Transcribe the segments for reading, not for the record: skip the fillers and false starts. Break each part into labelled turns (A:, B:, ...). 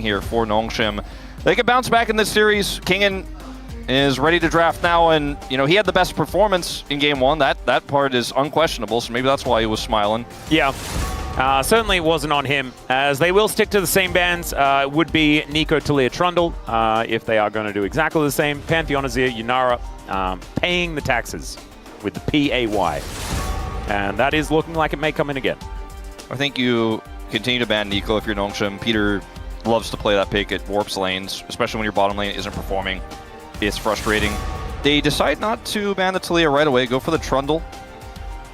A: here for Nongshim. They can bounce back in this series. Kingen is ready to draft now, and you know he had the best performance in game one. That part is unquestionable, so maybe that's why he was smiling.
B: Yeah. Certainly it wasn't on him, as they will stick to the same bans. It would be Nico, Talia, Trundle, if they are going to do exactly the same. Pantheon, Azir, Yunara, paying the taxes with the PAY. And that is looking like it may come in again.
A: I think you continue to ban Nico if you're Nongshim. Peter loves to play that pick at warps lanes, especially when your bottom lane isn't performing. It's frustrating. They decide not to ban the Talia right away, go for the Trundle.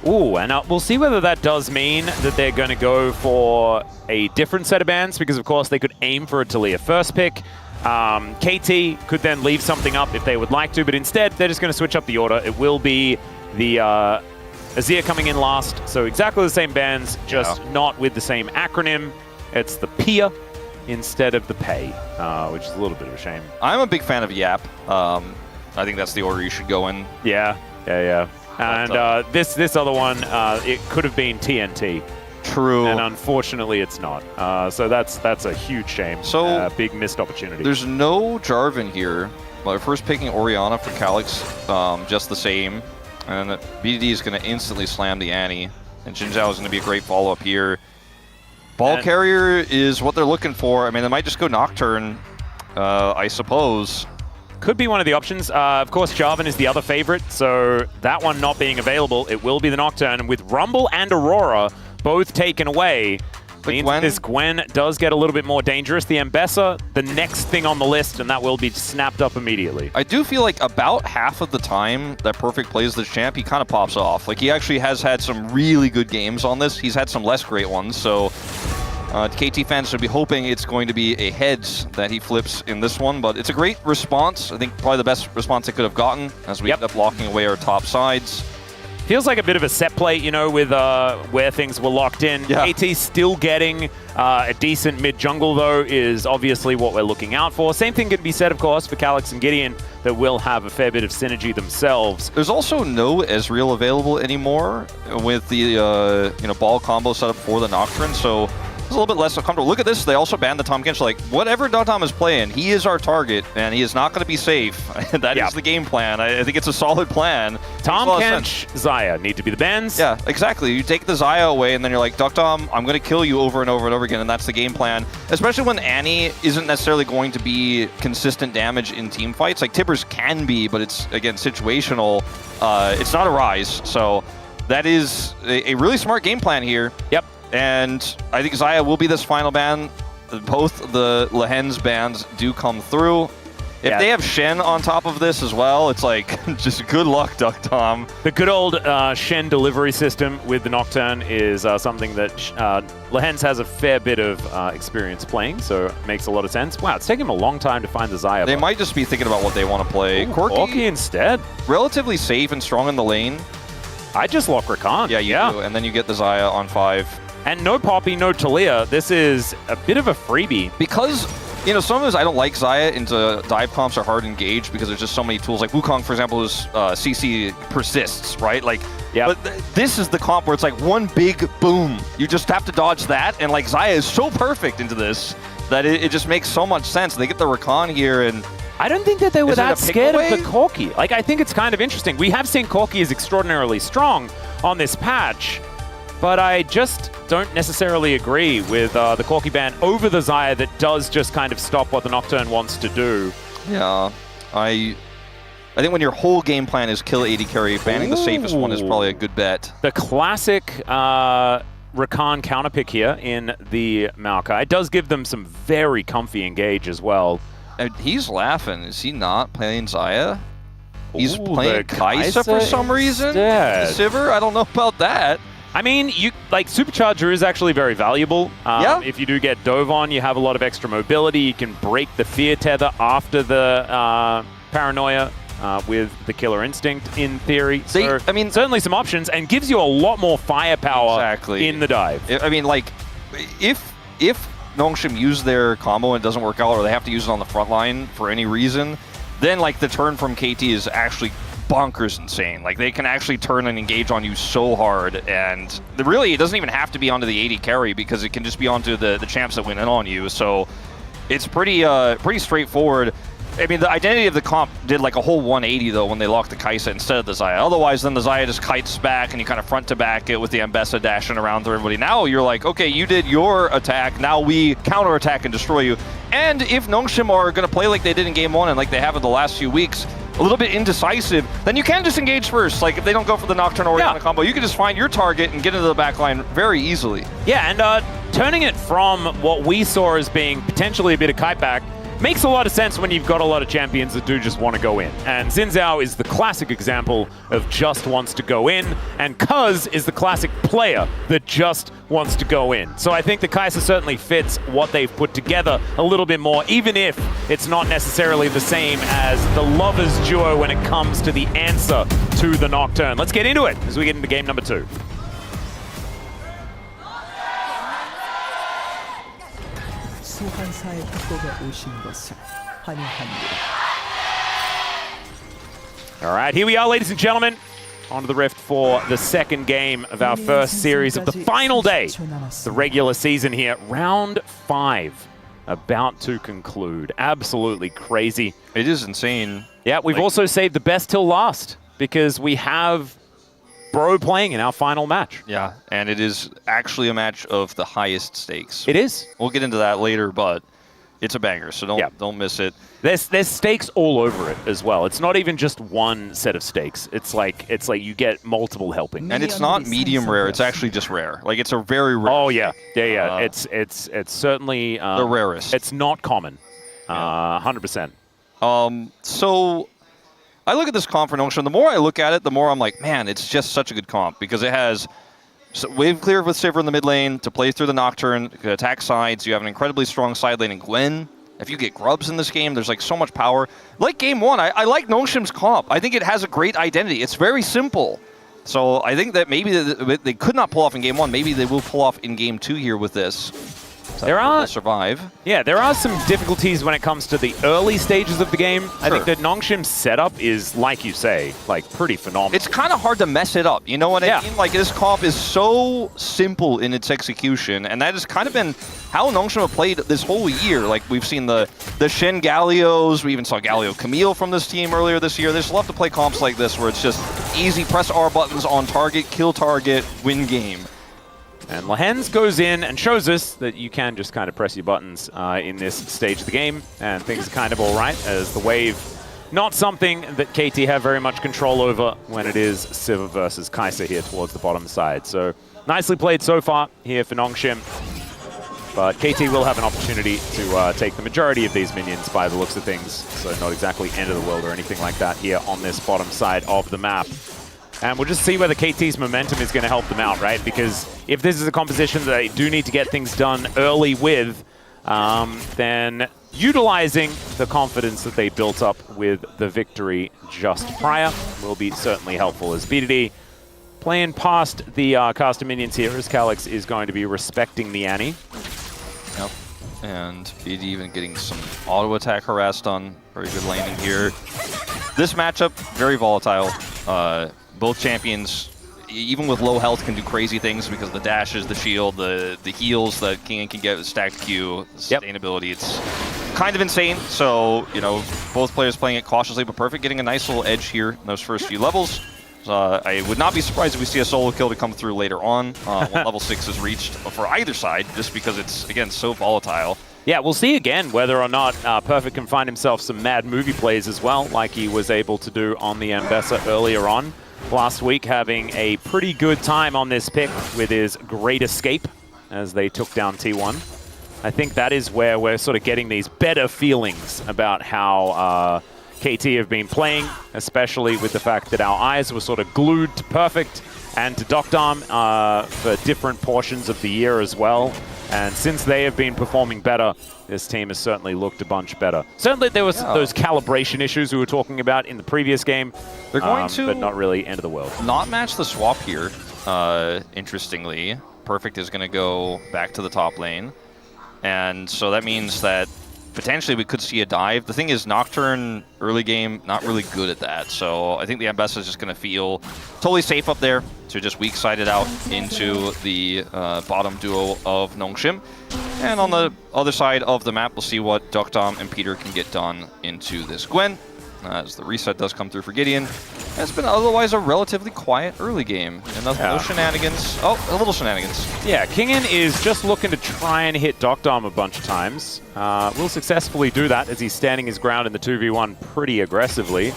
B: Ooh, and we'll see whether that does mean that they're going to go for a different set of bans, because of course they could aim for a Talia first pick. KT could then leave something up if they would like to, but instead they're just going to switch up the order. It will be the Azir coming in last, so exactly the same bans, just not with the same acronym. It's the PIA instead of the pay, which is a little bit of a shame.
A: I'm a big fan of Yap. I think that's the order you should go in.
B: Yeah. And this other one, it could have been TNT.
A: True.
B: And unfortunately, it's not. So that's a huge shame.
A: So
B: big missed opportunity.
A: There's no Jarvan here. Well, first picking Orianna for Calyx, just the same. And BDD is going to instantly slam the Annie. And Xin Zhao is going to be a great follow-up here. Ball carrier is what they're looking for. I mean, they might just go Nocturne, I suppose.
B: Could be one of the options. Of course, Jarvan is the other favorite, so that one not being available, it will be the Nocturne. And with Rumble and Aurora both taken away, means this Gwen does get a little bit more dangerous. The Ambessa, the next thing on the list, and that will be snapped up immediately.
A: I do feel like about half of the time that Perfect plays this champ, he kind of pops off. Like, he actually has had some really good games on this. He's had some less great ones, so KT fans should be hoping it's going to be a heads that he flips in this one, but it's a great response. I think probably the best response they could have gotten as we end up locking away our top sides.
B: Feels like a bit of a set play, you know, with where things were locked in.
A: Yeah.
B: KT still getting a decent mid-jungle, though, is obviously what we're looking out for. Same thing can be said, of course, for Calyx and Gideon, that will have a fair bit of synergy themselves.
A: There's also no Ezreal available anymore with the ball combo set up for the Nocturne, so it's a little bit less comfortable. Look at this, they also banned the Tahm Kench. Like, whatever Tom is playing, he is our target, and he is not going to be safe. That is the game plan. I think it's a solid plan.
B: Tahm Kench, Xayah need to be the bans.
A: Yeah, exactly. You take the Xayah away, and then you're like, Tom, I'm going to kill you over and over and over again, and that's the game plan. Especially when Annie isn't necessarily going to be consistent damage in team fights. Like, Tibbers can be, but it's, again, situational. It's not a Rise, so that is a really smart game plan here.
B: Yep.
A: And I think Xayah will be this final ban. Both the Lehen's bans do come through. If they have Shen on top of this as well, it's like, just good luck, Tom.
B: The good old Shen delivery system with the Nocturne is something that Lehen's has a fair bit of experience playing, so it makes a lot of sense. Wow, it's taken him a long time to find the Xayah.
A: They might just be thinking about what they want to play.
B: Ooh, Corki instead.
A: Relatively safe and strong in the lane.
B: I just lock Rakan.
A: Yeah, you do. And then you get the Xayah on 5.
B: And no Poppy, no Talia. This is a bit of a freebie.
A: Because, you know, sometimes I don't like Xayah into dive comps are hard to engage because there's just so many tools. Like Wukong, for example, is CC persists, right? Like, but this is the comp where it's like one big boom. You just have to dodge that. And like Xayah is so perfect into this that it just makes so much sense. They get the Rakan here, and
B: I don't think that they were that scared of the Corki. Like, I think it's kind of interesting. We have seen Corki is extraordinarily strong on this patch, but I just don't necessarily agree with the Corki ban over the Xayah that does just kind of stop what the Nocturne wants to do.
A: Yeah, I think when your whole game plan is kill AD carry, banning the safest one is probably a good bet.
B: The classic Rakan counterpick here in the Maokai does give them some very comfy engage as well.
A: And he's laughing. Is he not playing Xayah? He's playing Kai'Sa for some reason? Sivir? I don't know about that.
B: I mean, Supercharger is actually very valuable. If you do get Dove on, you have a lot of extra mobility. You can break the fear tether after the paranoia with the Killer Instinct, in theory. So, I mean, certainly some options, and gives you a lot more firepower in the dive.
A: I mean, like, if Nongshim use their combo and it doesn't work out, or they have to use it on the front line for any reason, then, like, the turn from KT is actually bonkers insane. Like, they can actually turn and engage on you so hard, and really it doesn't even have to be onto the AD carry because it can just be onto the champs that win in on you. So It's pretty straightforward. I mean, the identity of the comp did like a whole 180 though when they locked the Kai'Sa instead of the Xayah. Otherwise, then the Xayah just kites back and you kind of front to back it with the Mbessa dashing around through everybody. Now you're like, okay, you did your attack, now we counterattack and destroy you. And if Nongshim are going to play like they did in Game 1 and like they have in the last few weeks, a little bit indecisive, then you can just engage first. Like if they don't go for the Nocturne Oriana combo, you can just find your target and get into the backline very easily.
B: Yeah, and turning it from what we saw as being potentially a bit of kite back makes a lot of sense when you've got a lot of champions that do just want to go in. And Xin Zhao is the classic example of just wants to go in, and Cuz is the classic player that just wants to go in. So I think the Kai'Sa certainly fits what they've put together a little bit more, even if it's not necessarily the same as the Lovers duo when it comes to the answer to the Nocturne. Let's get into it as we get into game number 2.
C: 소환사의 협곡에 오신 것을 환영합니다.
B: All right, here we are, ladies and gentlemen, onto the Rift for the second game of our first series of the final day, the regular season here. Round 5 about to conclude. Absolutely crazy.
A: It is insane.
B: Yeah, we've also saved the best till last because we have Bro playing in our final match.
A: Yeah, and it is actually a match of the highest stakes.
B: It is.
A: We'll get into that later, but it's a banger, so don't miss it.
B: There's stakes all over it as well. It's not even just one set of stakes. It's like you get multiple helpings.
A: And it's not medium rare, it's actually just rare. Like it's a very rare.
B: Oh yeah. Yeah. It's certainly
A: the rarest.
B: It's not common. 100%.
A: So I look at this comp for Nongshim. The more I look at it, the more I'm like, man, it's just such a good comp because it has wave clear with Sivir in the mid lane to play through the Nocturne, to attack sides. You have an incredibly strong side lane in Gwen. If you get grubs in this game, there's like so much power. Like Game 1, I like Nongshim's comp. I think it has a great identity. It's very simple. So I think that maybe they could not pull off in Game 1. Maybe they will pull off in Game 2 here with this.
B: There are
A: survive.
B: Yeah, there are some difficulties when it comes to the early stages of the game. Sure. I think that Nongshim's setup is, like you say, like pretty phenomenal.
A: It's kind of hard to mess it up. You know what I mean? Like this comp is so simple in its execution, and that has kind of been how Nongshim have played this whole year. Like we've seen the Shen Gallios, we even saw Galio Camille from this team earlier this year. They just love to play comps like this where it's just easy, press R buttons on target, kill target, win game.
B: And Lehens goes in and shows us that you can just kind of press your buttons in this stage of the game, and things are kind of all right as the wave, not something that KT have very much control over when it is Sivir versus Kai'Sa here towards the bottom side. So nicely played so far here for Nongshim, but KT will have an opportunity to take the majority of these minions by the looks of things, so not exactly end of the world or anything like that here on this bottom side of the map. And we'll just see whether KT's momentum is going to help them out, right? Because if this is a composition that they do need to get things done early with, then utilizing the confidence that they built up with the victory just prior will be certainly helpful. As VODs playing past the caster minions here, as Calyx is going to be respecting the Annie.
A: Yep. And VODs even getting some auto attack harassed on. Very good laning here. This matchup, very volatile. Both champions, even with low health, can do crazy things because the dashes, the shield, the heals that King can get with stacked Q, sustainability. It's kind of insane. So, you know, both players playing it cautiously but perfect, getting a nice little edge here in those first few levels. I would not be surprised if we see a solo kill to come through later on when level 6 is reached for either side, just because it's, again, so volatile.
B: Yeah, we'll see again whether or not Perfect can find himself some mad movie plays as well, like he was able to do on the Mbessa earlier on last week, having a pretty good time on this pick with his Great Escape as they took down T1. I think that is where we're sort of getting these better feelings about how KT have been playing, especially with the fact that our eyes were sort of glued to Perfect and to Dokdam for different portions of the year as well. And since they have been performing better, this team has certainly looked a bunch better. Certainly there was those calibration issues we were talking about in the previous game.
A: They're going to,
B: but not really end of the world.
A: Not match the swap here, interestingly. Perfect is going to go back to the top lane. And so that means that potentially we could see a dive. The thing is, Nocturne early game, not really good at that. So I think the Ambessa is just going to feel totally safe up there to just weak side it out into the bottom duo of Nongshim. And on the other side of the map, we'll see what Duckdom and Peter can get done into this Gwen. As the reset does come through for Gideon. It's been otherwise a relatively quiet early game. And no shenanigans. Oh, a little shenanigans.
B: Yeah, Kingen is just looking to try and hit Duckdom a bunch of times. Will successfully do that as he's standing his ground in the 2v1 pretty aggressively.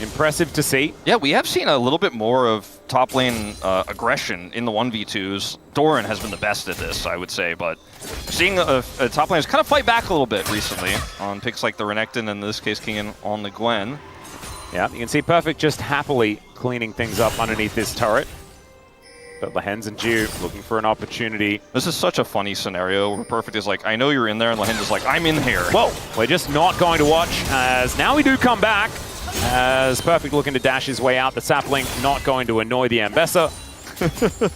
B: Impressive to see.
A: Yeah, we have seen a little bit more of top lane aggression in the 1v2s. Doran has been the best at this, I would say, but seeing top laners kind of fight back a little bit recently on picks like the Renekton and in this case Kingen on the Gwen.
B: Yeah, you can see Perfect just happily cleaning things up underneath this turret. But Lehens and Ju looking for an opportunity.
A: This is such a funny scenario where Perfect is like, I know you're in there, and Lehens is like, I'm in here.
B: Whoa, we're just not going to watch as now we do come back. As Perfect looking to dash his way out, the sapling not going to annoy the Ambessa.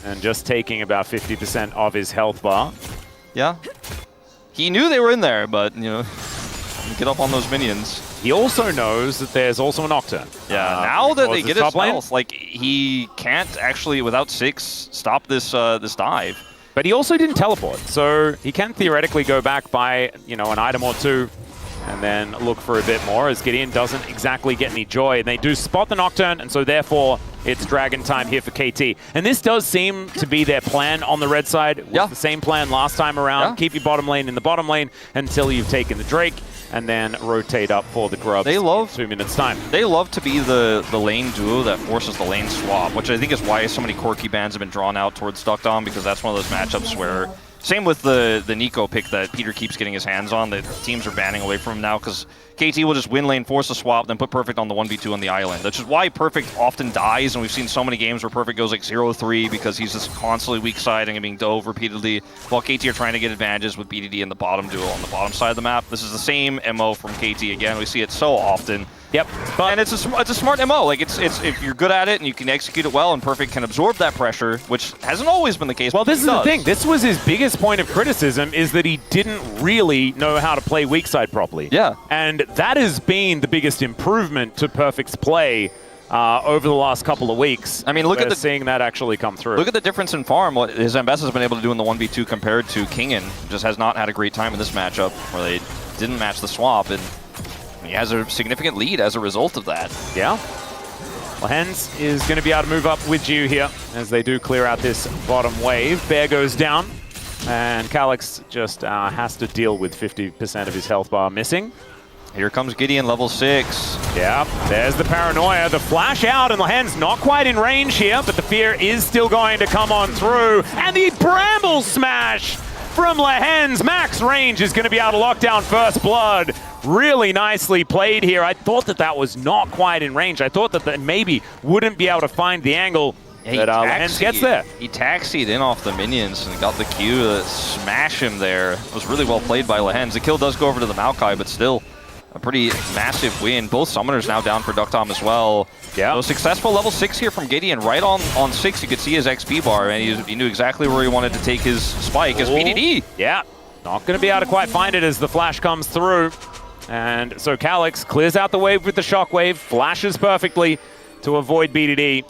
B: And just taking about 50% of his health bar.
A: Yeah. He knew they were in there, but, you know, get up on those minions.
B: He also knows that there's also a Nocturne.
A: Yeah, now that they get his health, like, he can't actually, without 6, stop this this dive.
B: But he also didn't teleport, so he can theoretically go back by, you know, an item or two and then look for a bit more, as Gideon doesn't exactly get any joy. And they do spot the Nocturne, and so therefore it's Dragon time here for KT. And this does seem to be their plan on the red side. It was the same plan last time around. Keep your bottom lane in the bottom lane until you've taken the Drake, and then rotate up for the Grubs in 2 minutes time.
A: They love to be the lane duo that forces the lane swap, which I think is why so many Corki bans have been drawn out towards Duckdom, because that's one of those matchups where, same with the Nico pick that Peter keeps getting his hands on, that teams are banning away from him now, because KT will just win lane, force a swap, then put Perfect on the 1v2 on the island. That's just why Perfect often dies, and we've seen so many games where Perfect goes like 0-3 because he's just constantly weak siding and being dove repeatedly, while KT are trying to get advantages with BDD and the bottom duo on the bottom side of the map. This is the same MO from KT again. We see it so often.
B: Yep.
A: And it's a smart MO. Like, it's if you're good at it and you can execute it well, and Perfect can absorb that pressure, which hasn't always been the case.
B: Well, this is the thing. This was his biggest point of criticism, is that he didn't really know how to play weak side properly.
A: Yeah.
B: And that has been the biggest improvement to Perfect's play over the last couple of weeks. I mean, look at seeing that actually come through.
A: Look at the difference in farm. What his Ambessa has been able to do in the 1v2 compared to Kingen. Just has not had a great time in this matchup where they didn't match the swap, and he has a significant lead as a result of that.
B: Yeah. Well, Hens is going to be able to move up with you here as they do clear out this bottom wave. Bear goes down, and Calyx just has to deal with 50% of his health bar missing.
A: Here comes Gideon, level 6.
B: Yeah, there's the paranoia. The flash out, and Lehen's not quite in range here, but the fear is still going to come on through. And the Bramble Smash from Lehen's. Max range is going to be able to lock down first blood. Really nicely played here. I thought that was not quite in range. I thought that they maybe wouldn't be able to find the angle. But Lehens gets there.
A: He taxied in off the minions and got the Q to smash him there. It was really well played by Lehens. The kill does go over to the Maokai, but still a pretty massive win. Both summoners now down for Duckdom as well.
B: Yeah.
A: So successful level 6 here from Gideon. Right on 6, you could see his XP bar, and he knew exactly where he wanted to take his spike as BDD.
B: Yeah, not going to be able to quite find it as the flash comes through. And so Calyx clears out the wave with the shockwave, flashes perfectly to avoid BDD.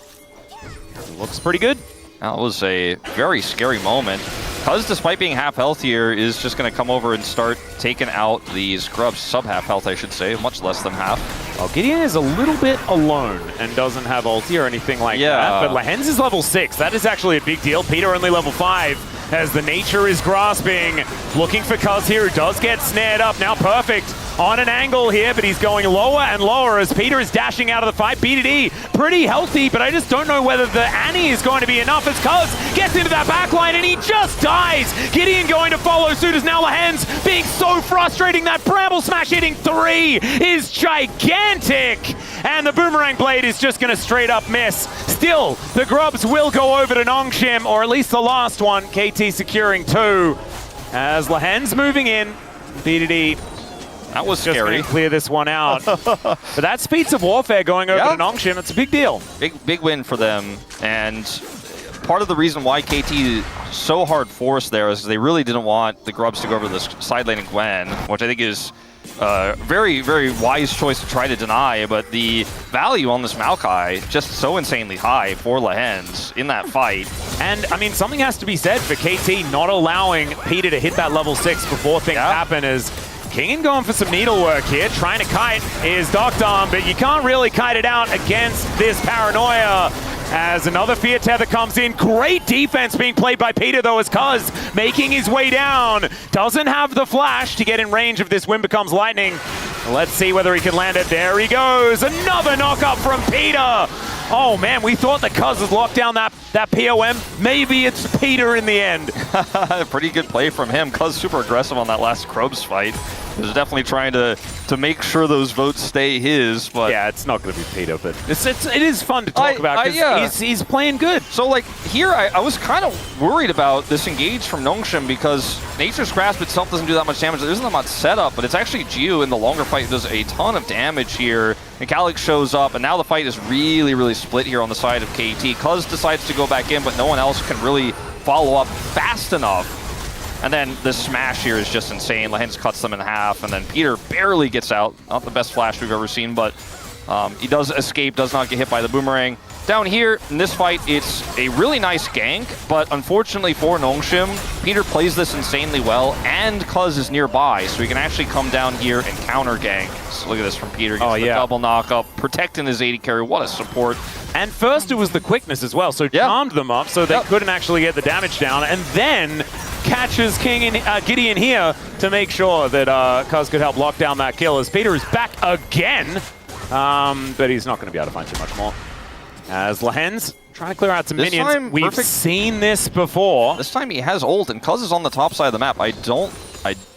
B: Looks pretty good.
A: That was a very scary moment. Cuz despite being half health here, is just going to come over and start taking out these Grubs. Sub-half health, I should say, much less than half.
B: Well, Gideon is a little bit alone and doesn't have ulti or anything like that. But Lehens is level 6. That is actually a big deal. Peter only level 5 as the nature is grasping. Looking for Cuz here, who does get snared up. Now Perfect on an angle here, but he's going lower and lower as Peter is dashing out of the fight. BDD pretty healthy, but I just don't know whether the Annie is going to be enough as Cuz gets into that backline and he just dies. Gideon going to follow suit as now Lehens being so frustrating. That Bramble Smash hitting 3 is gigantic. And the Boomerang Blade is just going to straight up miss. Still, the Grubs will go over to Nongshim, or at least the last one. KT securing 2 as Lehens moving in. BDD.
A: That was
B: just
A: scary.
B: Going to clear this one out. But that speeds of warfare going over to Nongshim. It's a big deal.
A: Big win for them. And part of the reason why KT so hard forced there is they really didn't want the Grubs to go over this side lane and Gwen, which I think is very, very wise choice to try to deny, but the value on this Maokai just so insanely high for Lehens in that fight.
B: And, I mean, something has to be said for KT not allowing Peter to hit that level 6 before things happen as Kingen going for some needlework here, trying to kite his Doctorm, but you can't really kite it out against this Paranoia. As another Fear Tether comes in. Great defense being played by Peter, though, as Cuz making his way down. Doesn't have the flash to get in range of this Wind Becomes Lightning. Let's see whether he can land it. There he goes. Another knock-up from Peter. Oh, man, we thought that Cuz had locked down that POM. Maybe it's Peter in the end.
A: Pretty good play from him. Cuz super aggressive on that last Krobs fight. He's definitely trying to make sure those votes stay his, but...
B: Yeah, it's not going to be Peter, but it is fun to talk about because he's playing good.
A: So, like, here I was kind of worried about this engage from Nongshim because Nature's Grasp itself doesn't do that much damage. There isn't that much setup, but it's actually Gio in the longer fight who does a ton of damage here. And Calyx shows up, and now the fight is really, really split here on the side of KT. Cuz decides to go back in, but no one else can really follow up fast enough. And then the smash here is just insane. Lehens cuts them in half, and then Peter barely gets out. Not the best flash we've ever seen, but he does escape, does not get hit by the boomerang. Down here, in this fight, it's a really nice gank, but unfortunately for Nongshim, Peter plays this insanely well, and Cuz is nearby, so he can actually come down here and counter gank. So look at this from Peter, gets the double knock-up, protecting his AD carry, what a support.
B: And first it was the quickness as well, so charmed them up so they couldn't actually get the damage down, and then catches Gideon here to make sure that Cuz could help lock down that kill as Peter is back again, but he's not going to be able to find too much more. As Lehens trying to clear out some minions. We've seen this before.
A: This time he has ult, and Cuz is on the top side of the map. I don't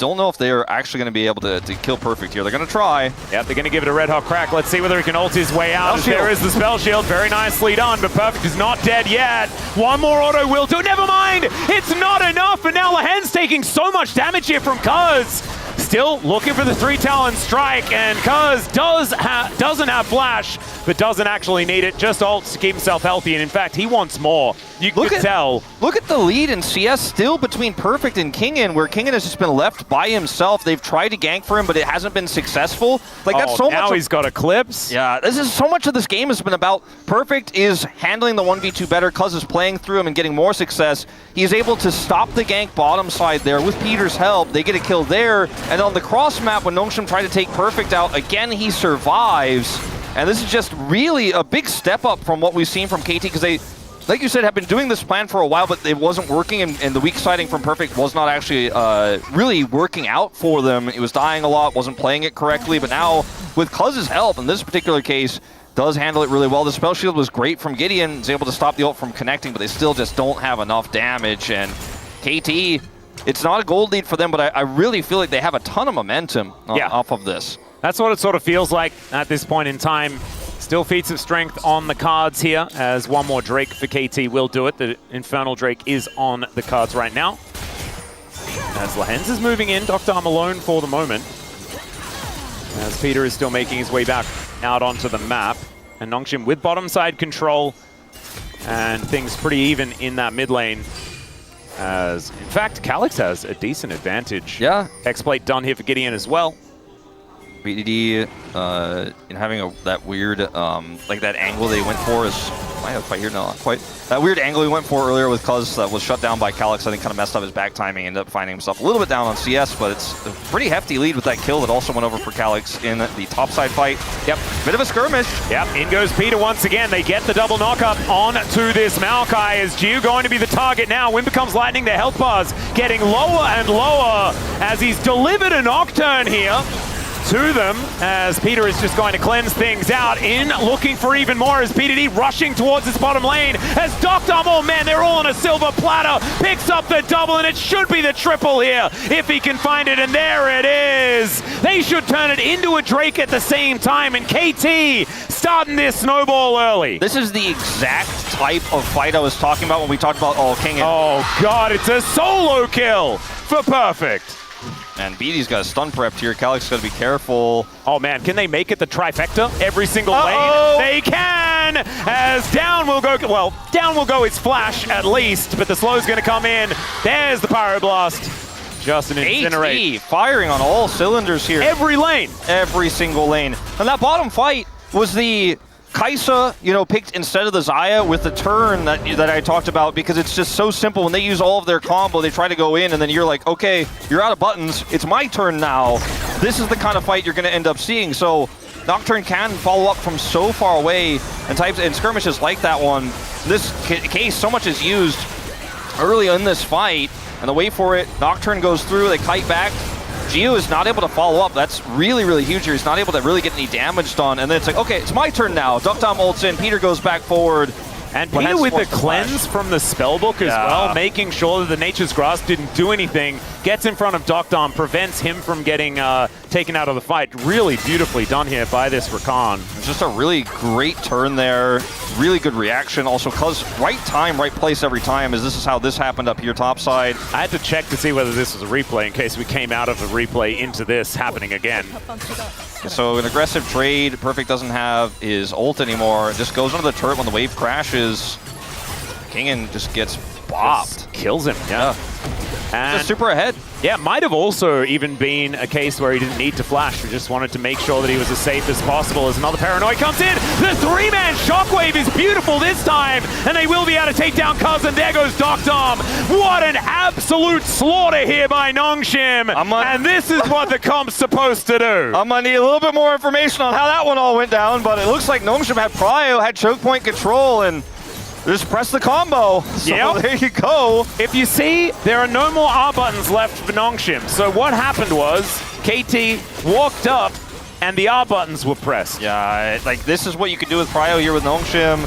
A: know if they're actually going to be able to kill Perfect here. They're going to try.
B: Yeah, they're going to give it a red hot crack. Let's see whether he can ult his way out. There is the spell shield. Very nicely done, but Perfect is not dead yet. One more auto will do. Never mind. It's not enough, and now Lehens taking so much damage here from Cuz. Still looking for the 3-talon strike, and Cuz doesn't have flash, but doesn't actually need it. Just ults to keep himself healthy, and in fact, he wants more. You can tell.
A: Look at the lead in CS still between Perfect and Kingen, where Kingen has just been left by himself. They've tried to gank for him, but it hasn't been successful. Like that's so
B: now
A: much.
B: He's got Eclipse.
A: Yeah, this is so much of this game has been about Perfect is handling the 1v2 better. Cuz is playing through him and getting more success. He's able to stop the gank bottom side there with Peter's help. They get a kill there, and on the cross map when Nongshim tried to take Perfect out, again he survives. And this is just really a big step up from what we've seen from KT, because they, like you said, have been doing this plan for a while, but it wasn't working, and the weak siding from Perfect was not actually really working out for them. It was dying a lot, wasn't playing it correctly, but now with Cuz's help, in this particular case, does handle it really well. The spell shield was great from Gideon, is able to stop the ult from connecting, but they still just don't have enough damage, and KT, it's not a gold lead for them, but I really feel like they have a ton of momentum off of this.
B: That's what it sort of feels like at this point in time. Still feats of strength on the cards here, as one more Drake for KT will do it. The Infernal Drake is on the cards right now. As Lehens is moving in, Doctorm alone for the moment. As Peter is still making his way back out onto the map. And Nongshim with bottom side control. And things pretty even in that mid lane. As, in fact, Calyx has a decent advantage.
A: Yeah.
B: X-Plate done here for Gideon as well.
A: VDD in having that weird, like that angle they went for is, might have quite here, no, not quite. That weird angle he went for earlier with Cuz that was shut down by Calyx, I think kind of messed up his back timing, ended up finding himself a little bit down on CS, but it's a pretty hefty lead with that kill that also went over for Calyx in the topside fight. Yep, bit of a skirmish.
B: Yep, in goes Peter once again. They get the double knockup on to this Maokai. Is Gio going to be the target now? Wind Becomes Lightning, the health bars getting lower and lower as he's delivered a Nocturne here to them, as Peter is just going to cleanse things out in looking for even more, as PDD rushing towards his bottom lane as Doctorm, oh man, they're all on a silver platter, picks up the double, and it should be the triple here if he can find it, and there it is. They should turn it into a Drake at the same time, and KT starting this snowball early.
A: This is the exact type of fight I was talking about when we talked about All King.
B: Oh god, it's a solo kill for Perfect.
A: And BD's got a stun prepped here. Calyx got to be careful.
B: Oh man, can they make it the trifecta every single lane? They can! As down will go, well, down will go its flash at least, but the slow's gonna come in. There's the Pyroblast. Just an incinerate.
A: Firing on all cylinders here.
B: Every lane.
A: Every single lane. And that bottom fight was the Kai'Sa, you know, picked instead of the Xayah with the turn that I talked about, because it's just so simple. When they use all of their combo, they try to go in, and then you're like, okay, you're out of buttons. It's my turn now. This is the kind of fight you're going to end up seeing. So Nocturne can follow up from so far away, and skirmishes like that one. This case, so much is used early in this fight, and the wait for it, Nocturne goes through, they kite back. Gio is not able to follow up. That's really, really huge here. He's not able to really get any damage done. And then it's like, okay, it's my turn now. Duckdom ults in. Peter goes back forward.
B: And Peter with the cleanse from the spellbook as well, making sure that the Nature's Grasp didn't do anything, gets in front of Duckdom, prevents him from getting taken out of the fight. Really beautifully done here by this Rakan.
A: It's just a really great turn there. Really good reaction. Also, cause right time, right place every time, as this is how this happened up here topside.
B: I had to check to see whether this was a replay in case we came out of the replay into this happening again.
A: So an aggressive trade. Perfect doesn't have his ult anymore. Just goes under the turret when the wave crashes. Kingen just gets bopped.
B: Just kills him, yeah. And
A: just super ahead.
B: Yeah, might have also even been a case where he didn't need to flash. He just wanted to make sure that he was as safe as possible as another Paranoid comes in. The three-man Shockwave is beautiful this time, and they will be able to take down Cousin. There goes Duckdom. What an absolute slaughter here by Nongshim. And this is what the comp's supposed to do.
A: I'm gonna need a little bit more information on how that one all went down, but it looks like Nongshim had Prio, had choke point control, and just press the combo. So there you go.
B: If you see, there are no more R buttons left for Nongshim. So what happened was, KT walked up and the R buttons were pressed.
A: Yeah, like this is what you can do with Prio here with Nongshim.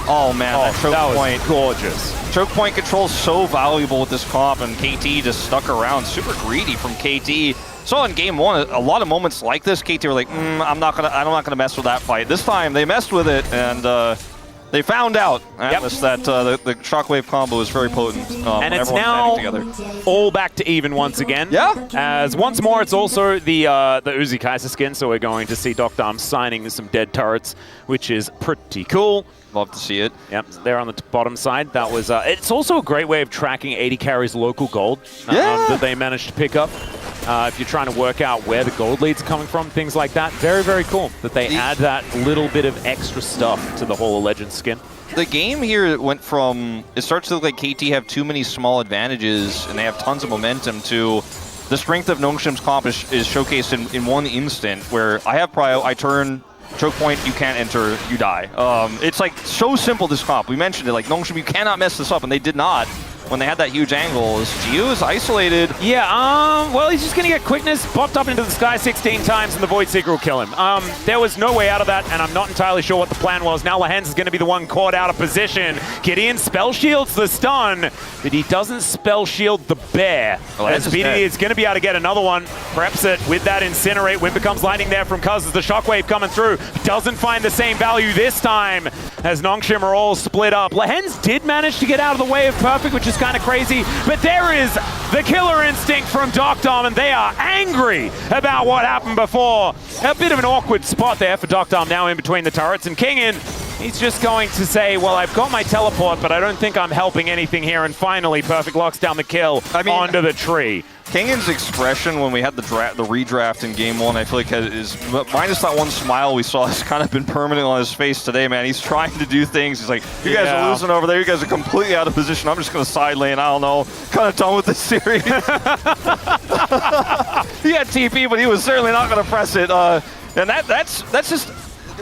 A: Oh man, that choke point.
B: Was gorgeous.
A: Choke point control is so valuable with this comp, and KT just stuck around. Super greedy from KT. So in game one, a lot of moments like this, KT were like, I'm not gonna mess with that fight. This time they messed with it, and they found out, Atlas, that the Shockwave combo is very potent.
B: And it's now all back to even once again.
A: Yeah.
B: As once more, it's also the Uzi Kai'Sa skin, so we're going to see Duckdom signing some dead turrets, which is pretty cool.
A: Love to see it.
B: Yep, there on the bottom side. That was. It's also a great way of tracking 80 carries local gold that they managed to pick up. If you're trying to work out where the gold lead's coming from, things like that. Very, very cool that they add that little bit of extra stuff to the whole Legends skin.
A: The game here went from, it starts to look like KT have too many small advantages and they have tons of momentum, to the strength of Nongshim's comp is showcased in one instant, where I have Prio, I turn, choke point, you can't enter, you die. It's like so simple, this comp. We mentioned it, like Nongshim, you cannot mess this up, and they did not. When they had that huge angle, Gio is isolated.
B: Yeah, well, he's just going to get quickness, popped up into the sky 16 times, and the Void Seeker will kill him. There was no way out of that, and I'm not entirely sure what the plan was. Now Lehens is going to be the one caught out of position. Gideon spell shields the stun, but he doesn't spell shield the bear. As BD is going to be able to get another one. Preps it with that Incinerate. Wind becomes lightning there from Cuz as the Shockwave coming through. Doesn't find the same value this time, as Nongshim are all split up. Lehens did manage to get out of the way of Perfect, which is kind of crazy, but there is the killer instinct from Duckdom, and they are angry about what happened before. A bit of an awkward spot there for Duckdom now in between the turrets, and Kingen, he's just going to say, well, I've got my teleport, but I don't think I'm helping anything here, and finally Perfect locks down the kill onto the tree.
A: Kingen's expression when we had the redraft in game one, I feel like is minus that one smile we saw, has kind of been permanent on his face today, man. He's trying to do things. He's like, you guys are losing over there. You guys are completely out of position. I'm just going to side lane. I don't know. Kind of done with this series. He had TP, but he was certainly not going to press it. And that's just,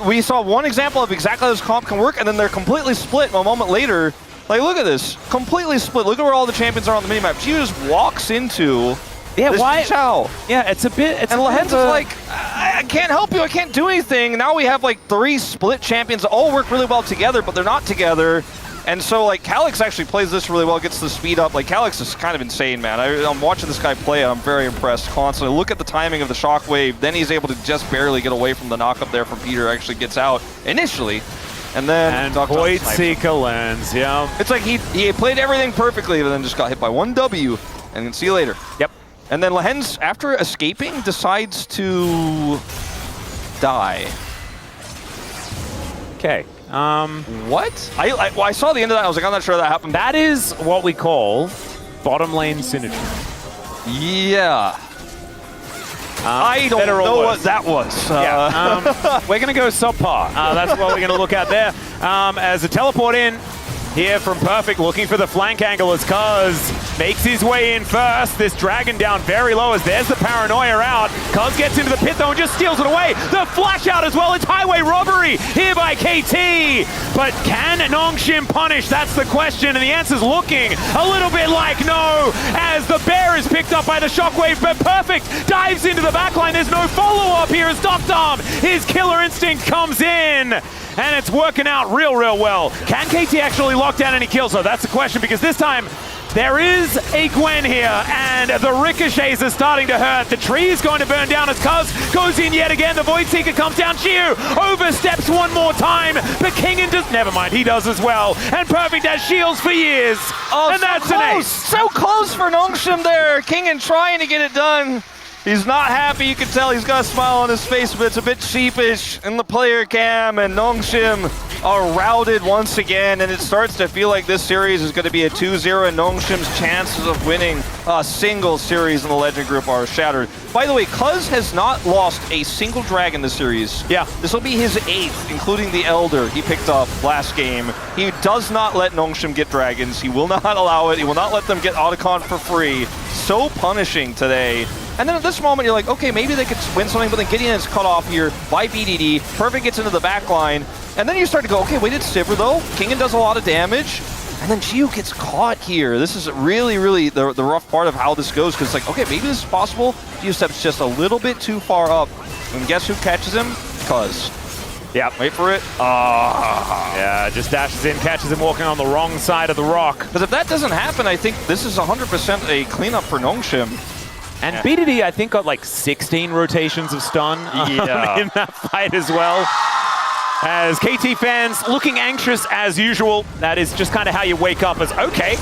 A: we saw one example of exactly how this comp can work, and then they're completely split a moment later. Like, look at this. Completely split. Look at where all the champions are on the minimap. She just walks into this Chow.
B: Yeah, it's a bit...
A: and Lehens is like, I can't help you. I can't do anything. Now we have, like, 3 split champions that all work really well together, but they're not together. And so, like, Calyx actually plays this really well, gets the speed up. Like, Calyx is kind of insane, man. I'm watching this guy play, and I'm very impressed constantly. Look at the timing of the Shockwave. Then he's able to just barely get away from the knock-up there from Peter. Actually gets out initially. And then
B: Void Seeker lands,
A: It's like he played everything perfectly, but then just got hit by one W, and see you later.
B: Yep.
A: And then Lehens, after escaping, decides to die.
B: Okay.
A: What? Well, I saw the end of that. I was like, I'm not sure that happened.
B: That is what we call bottom lane synergy.
A: Yeah. I don't know what that was.
B: We're going to go subpar. That's what we're going to look at there. As a teleport in here from Perfect, looking for the flank angle as Cuz makes his way in first. This dragon down very low as there's the paranoia out. Cuz gets into the pit though and just steals it away. The flash out as well. It's highway robbery here by KT. But can Nongshim punish? That's the question. And the answer's looking a little bit like no, as the bear is picked up by the shockwave. But Perfect dives into the backline. There's no follow-up here as Doctom, his killer instinct comes in. And it's working out real well. Can KT actually lock down any kills? So that's the question, because this time there is a Gwen here, and the ricochets are starting to hurt. The tree is going to burn down as Cuz goes in yet again. The Void Seeker comes down. Chiu oversteps one more time, but Kingen does. Never mind, he does as well. And Perfect has shields for years.
A: Oh,
B: and
A: so
B: that's
A: close.
B: an ace.
A: So close for Nongshim there. Kingen trying to get it done. He's not happy, you can tell he's got a smile on his face, but it's a bit sheepish in the player cam, and Nongshim are routed once again, and it starts to feel like this series is going to be a 2-0, and Nongshim's chances of winning a single series in the Legend Group are shattered. By the way, Cuz has not lost a single dragon this series.
B: Yeah.
A: This will be his 8th, including the Elder he picked up last game. He does not let Nongshim get dragons. He will not allow it. He will not let them get Otacon for free. So punishing today. And then at this moment, you're like, okay, maybe they could win something, but then Gideon is cut off here by BDD. Perfect gets into the back line. And then you start to go, okay, wait, it's Sivir though. Kingen does a lot of damage. And then Chiu gets caught here. This is really the rough part of how this goes, because it's like, okay, maybe this is possible. Chiu steps just a little bit too far up. And guess who catches him? Cuz.
B: Yeah.
A: Wait for it.
B: Yeah, just dashes in, catches him walking on the wrong side of the rock.
A: Because if that doesn't happen, I think this is 100% a cleanup for Nongshim.
B: And BDD, I think, got like 16 rotations of stun in that fight as well. As KT fans looking anxious as usual. That is just kind of how you wake up as, okay,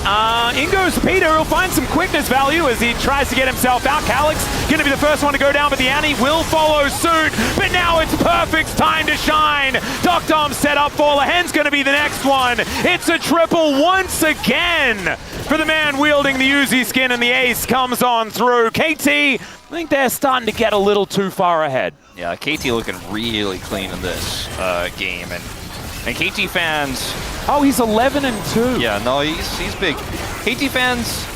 B: in goes Peter. He'll find some quickness value as he tries to get himself out. Calyx going to be the first one to go down, but the Annie will follow suit. But now it's Perfect's time to shine. Doctom set up for Lehen's going to be the next one. It's a triple once again for the man wielding the Uzi skin, and the ace comes on through. KT, I think they're starting to get a little too far ahead.
A: Yeah, KT looking really clean in this game, and KT fans.
B: Oh, he's 11-2.
A: Yeah, no, he's big. KT fans,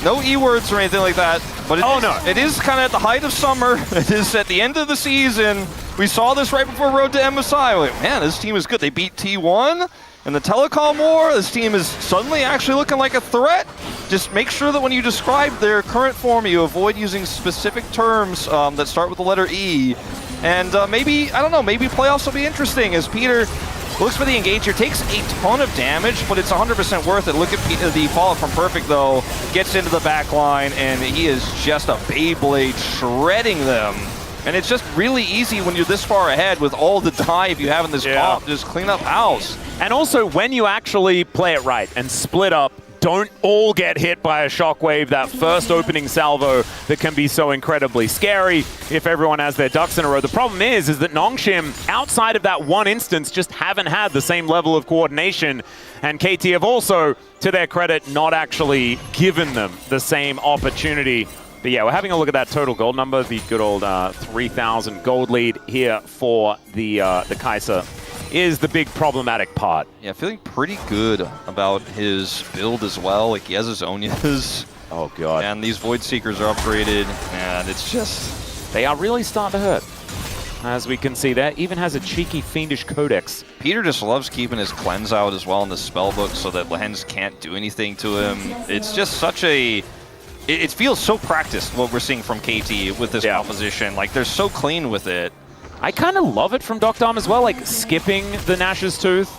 A: no E-words or anything like that. But it is kind of at the height of summer. It is at the end of the season. We saw this right before Road to MSI. We're like, man, this team is good. They beat T1 in the telecom war. This team is suddenly actually looking like a threat. Just make sure that when you describe their current form, you avoid using specific terms that start with the letter E. And maybe, I don't know, maybe playoffs will be interesting as Peter looks for the engager, takes a ton of damage, but it's 100% worth it. Look at Peter, the follow from Perfect though, gets into the back line, and he is just a Beyblade shredding them. And it's just really easy when you're this far ahead with all the dive you have in this comp, just clean up house.
B: And also, when you actually play it right and split up, don't all get hit by a shockwave, that first opening salvo that can be so incredibly scary if everyone has their ducks in a row. The problem is that Nongshim, outside of that one instance, just haven't had the same level of coordination. And KT have also, to their credit, not actually given them the same opportunity. But yeah, we're having a look at that total gold number, the good old 3,000 gold lead here for the Kai'Sa is the big problematic part.
A: Yeah, feeling pretty good about his build as well. Like, he has his Onyas.
B: Oh, God.
A: And these Void Seekers are upgraded, and it's just...
B: They are really starting to hurt. As we can see, that even has a cheeky, fiendish codex.
A: Peter just loves keeping his cleanse out as well in the spellbook so that Lehens can't do anything to him. It's just such a... It feels so practiced, what we're seeing from KT with this composition. Like, they're so clean with it.
B: I kind of love it from Doctom as well, like skipping the Nash's Tooth,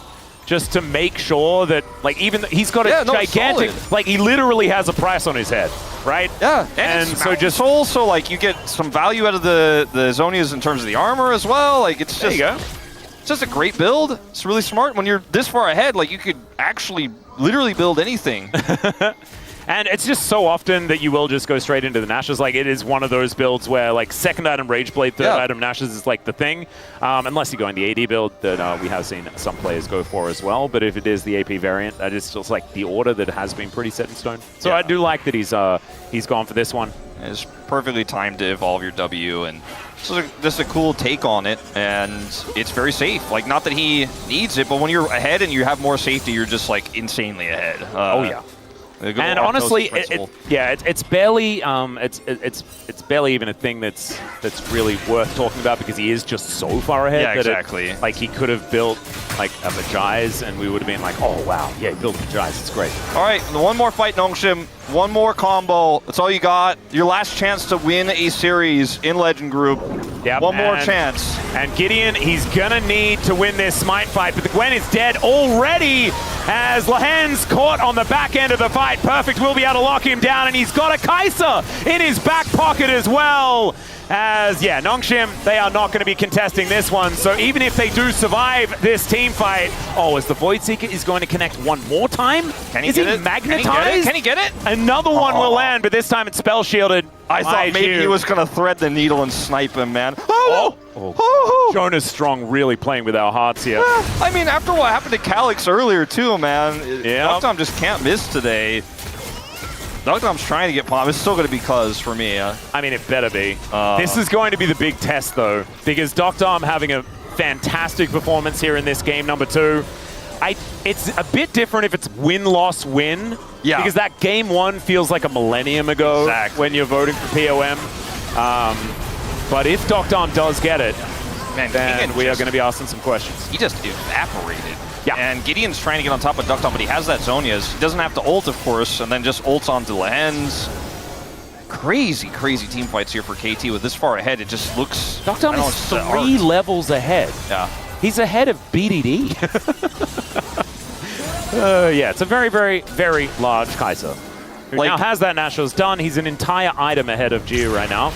B: just to make sure that, like, even he's got a gigantic, like, he literally has a price on his head, right?
A: Yeah, and so just also, like, you get some value out of the Zonias in terms of the armor as well. Like, it's just, it's just a great build. It's really smart. When you're this far ahead, like, you could actually literally build anything.
B: And it's just so often that you will just go straight into the Nashes. Like, it is one of those builds where, like, second item Rage Blade, third item Nashes is, like, the thing. Unless you go in the AD build that we have seen some players go for as well. But if it is the AP variant, that is just, like, the order that has been pretty set in stone. So I do like that he's gone for this one.
A: It's perfectly timed to evolve your W, and just a cool take on it, and it's very safe. Like, not that he needs it, but when you're ahead and you have more safety, you're just, like, insanely ahead.
B: Oh, yeah. And honestly, it's barely it's barely even a thing that's really worth talking about because he is just so far ahead.
A: Yeah, exactly.
B: Like, he could have built like a Vajay's and we would have been like, oh wow, yeah, he built a Vajay's, it's great.
A: All right, one more fight, Nongshim. One more combo. That's all you got. Your last chance to win a series in Legend Group.
B: Yep,
A: one more chance.
B: And Gideon, he's gonna need to win this Smite fight, but the Gwen is dead already as Lahan's caught on the back end of the fight. Perfect will be able to lock him down, and he's got a Kai'Sa in his back pocket as well. As, yeah, Nongshim, they are not going to be contesting this one. So even if they do survive this team fight, as the Void Seeker is going to connect one more time?
A: Can he get it?
B: Magnetized?
A: Can he get it?
B: Another one will land, but this time it's spell shielded.
A: I thought maybe he was going to thread the needle and snipe him, man.
B: Jonas Strong really playing with our hearts here.
A: I mean, after what happened to Calyx earlier too, man, Noctom just can't miss today. Noctom's trying to get palm. It's still going to be Cuz for me.
B: I mean, it better be. This is going to be the big test, though, because Doctom having a fantastic performance here in this game number 2. It's a bit different if it's win-loss-win, because that game 1 feels like a millennium ago when you're voting for POM. But if Doctom does get it, then we are going to be asking some questions.
A: He just evaporated.
B: Yeah.
A: And Gideon's trying to get on top of Doctom, but he has that Zhonya's. He doesn't have to ult, of course, and then just ults onto Lahen's. Crazy, crazy team fights here for KT with this far ahead. It just looks...
B: Doctom is 3 levels ahead.
A: Yeah.
B: He's ahead of BDD. Yeah, it's a very, very, very large Kai'Sa. Who now has that Nationals done. He's an entire item ahead of Gio right now.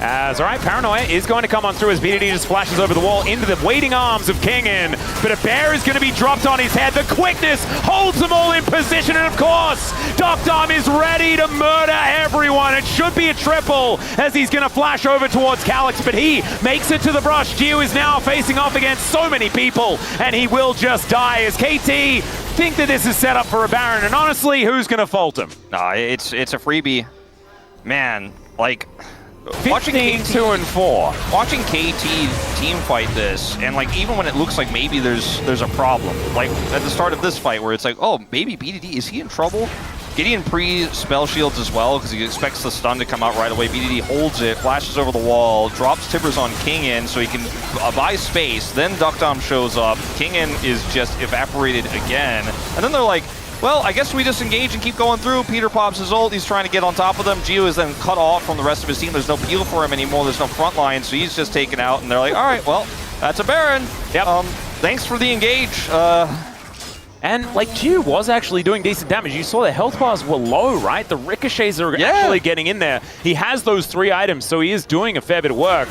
B: As, all right, Paranoia is going to come on through as BDD just flashes over the wall into the waiting arms of Kingin. But a bear is going to be dropped on his head. The quickness holds them all in position. And of course, Doctom is ready to murder everyone. It should be a triple as he's going to flash over towards Calyx. But he makes it to the brush. Gio is now facing off against so many people. And he will just die as KT think that this is set up for a Baron. And honestly, who's going to fault him?
A: Nah, it's a freebie. Man, like...
B: 15-2-4.
A: Watching KT team fight this, and like even when it looks like maybe there's a problem, like at the start of this fight where it's like, oh, maybe BDD, is he in trouble? Gideon pre-spell shields as well because he expects the stun to come out right away. BDD holds it, flashes over the wall, drops Tibbers on Kingin so he can buy space. Then Doctom shows up. Kingin is just evaporated again. And then they're like, well, I guess we just engage and keep going through. Peter pops his ult. He's trying to get on top of them. Gio is then cut off from the rest of his team. There's no peel for him anymore. There's no front line, so he's just taken out. And they're like, all right, well, that's a Baron.
B: Yep.
A: Thanks for the engage.
B: And, like, Gio was actually doing decent damage. You saw the health bars were low, right? The ricochets are actually getting in there. He has those 3 items, so he is doing a fair bit of work.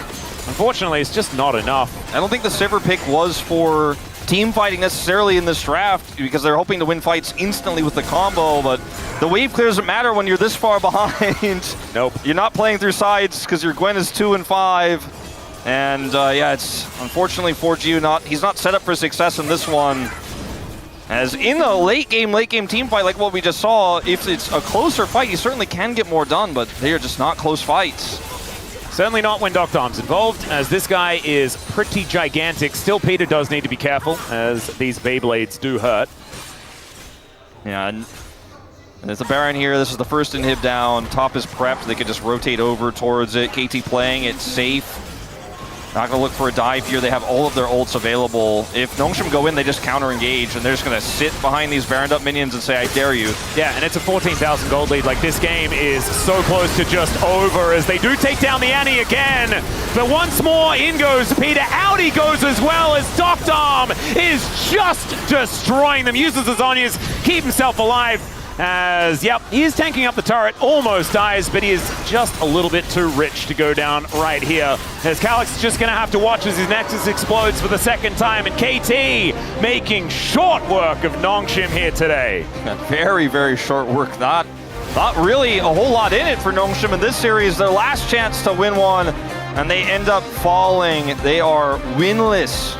B: Unfortunately, it's just not enough.
A: I don't think the Sivir pick was for team fighting necessarily in this draft because they're hoping to win fights instantly with the combo, but the wave clear doesn't matter when you're this far behind.
B: Nope.
A: You're not playing through sides because your Gwen is 2 and 5. And yeah, it's unfortunately for Gio, he's not set up for success in this one. As in a late game team fight like what we just saw, if it's a closer fight, you certainly can get more done, but they are just not close fights.
B: Certainly not when Doctom's involved, as this guy is pretty gigantic. Still, Peter does need to be careful, as these Beyblades do hurt.
A: Yeah, and there's the Baron here. This is the first inhib down. Top is prepped. They could just rotate over towards it. KT playing it safe. Not going to look for a dive here. They have all of their ults available. If Nongshim go in, they just counter-engage, and they're just going to sit behind these Baroned up minions and say, I dare you.
B: Yeah, and it's a 14,000 gold lead. Like, this game is so close to just over, as they do take down the Annie again. But once more, in goes Peter. Out he goes as well, as Doctom is just destroying them. Uses his Zhonya's, keep himself alive. As, yep, he is tanking up the turret, almost dies, but he is just a little bit too rich to go down right here. As Calyx is just going to have to watch as his Nexus explodes for the 2nd time, and KT making short work of Nongshim here today.
A: Very, very short work. Not Not really a whole lot in it for Nongshim in this series. Their last chance to win one, and they end up falling. They are winless.